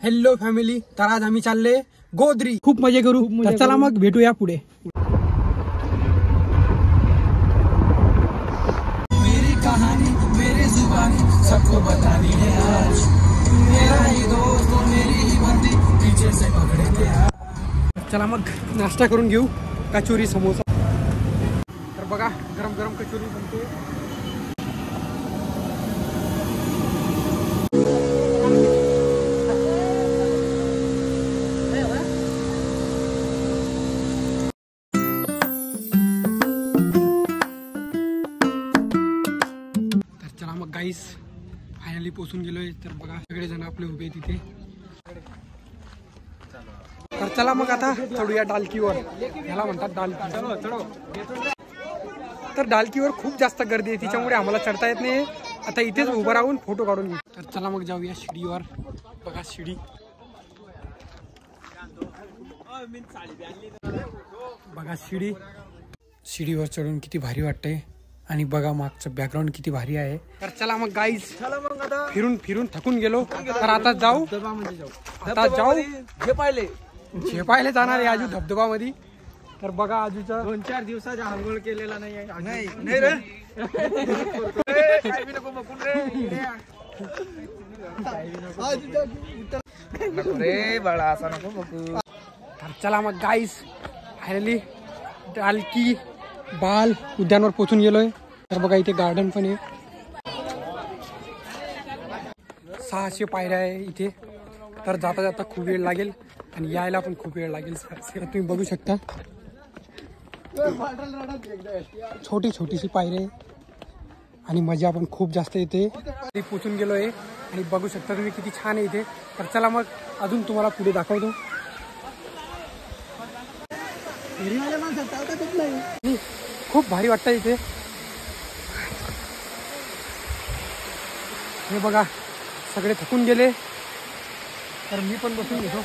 Hello family, तर आज आम्ही चालले गोदरी, खूप मजा करू। तर चला मग भेटूया पुढे। मेरी कहानी मेरी जुबानी सबको बतानी है आज, मेरा ही दोस्त और मेरी ही बंदी पीछे से पकड़े के। चला मग नाश्ता करून घेऊ, कचोरी समोसा। तर बघा गरम गरम कचोरी बनते। चला मग गाईस फायनली पोहोचून गेलोय। तर बघा सगळे जण आपले उभे तिथे। तर चला मग आता चढूया डालकीवर, याला म्हणतात डालकी। तर डालकीवर खूप जास्त गर्दी आहे, तिच्यामुळे आम्हाला चढता येत नाही। आता इथेच उभं राहून फोटो काढून घेऊ। तर चला मग जाऊया शिडीवर। बघा शिडी, बघा शिडी, शिडीवर चढून किती भारी वाटतंय। आणि बघा मागचं बॅकग्राऊंड किती भारी आहे। तर चला मग गाईज, फिरून फिरून थकून गेलो, तर आता जाऊ झेपायला जाणार आहे आजू धबधबा मध्ये। तर बघा आजूचा 2-4 दिवसाचा आंघोळ केलेला नाही आहे। रे बाळा असा नको बघू। तर चला मग गाईज फायनली डालकी बाल उद्यानवर पोहोचून गेलोय। तर बघा इथे गार्डन पण आहे, 600 पायऱ्या आहे इथे। तर जाता जाता खूप वेळ लागेल आणि यायला पण खूप वेळ लागेल। तुम्ही बघू शकता छोटी छोटीशी पायरी आहे आणि मजा पण खूप जास्त येते। पोचून गेलोय आणि बघू शकता तुम्ही किती छान आहे इथे। तर चला मग अजून तुम्हाला पुढे दाखवतो। खूप भारी वाटतं इथे। हे बघा सगळे थकून गेले, तर मी पण बसून घेतो।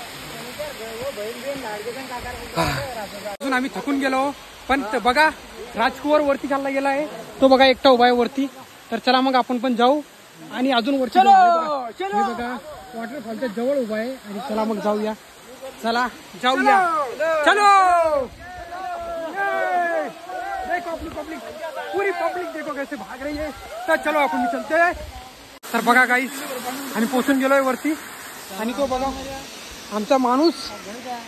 अजून आम्ही थकून गेलो, पण बघा राजकुवर वरती चालला गेला आहे, तो बघा एकटा उभा आहे वरती। तर चला मग आपण पण जाऊ आणि अजून वरती जाऊ। हे बघा वॉटरफॉलच्या जवळ उभा आहे आणि चला मग जाऊया। चला जाऊया, चलो। पब्लिक पूरी पब्लिक देखो कैसे भाग रही है। तर चलो आपण चलते हैं। तर बघा गाईस आम्ही पोहोचून गेलोय वरती आणि तो बघा आमचा माणूस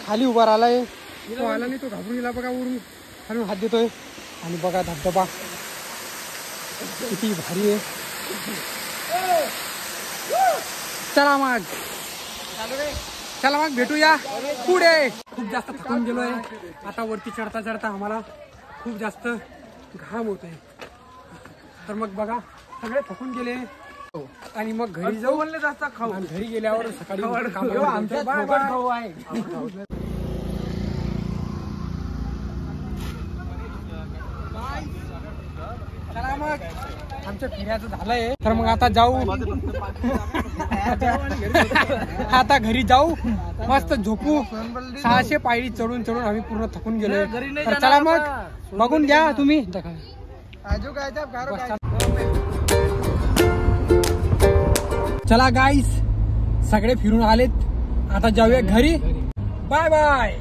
खाली उभा राहिलाय, तो आला नाही, तो घाबरून गेला। बघा वरून खालून हात देतोय आणि बघा धबधबा किती भारी आहे। चला मग भेटूया पुढे। खूप जास्त थकून गेलोय आता, वरती चढता चढता आम्हाला खूप जास्त घाम होत आहे। तर मग बघा सगळे थकून गेले आणि मग घरी जाऊ म्हणले जास्त खाऊ। घरी गेल्यावर सकाळी चला मग आमच्या फिरायचं झालंय, तर मग आता जाऊ। आता घरी जाऊ, मस्त झोपू। 600 पायरी चढून चढून आम्ही पूर्ण थकून गेलोय। तर चला मग बघून घ्या तुम्ही। चला गाईस सगळे फिरून आलेत, आता जाऊया घरी। Bye bye.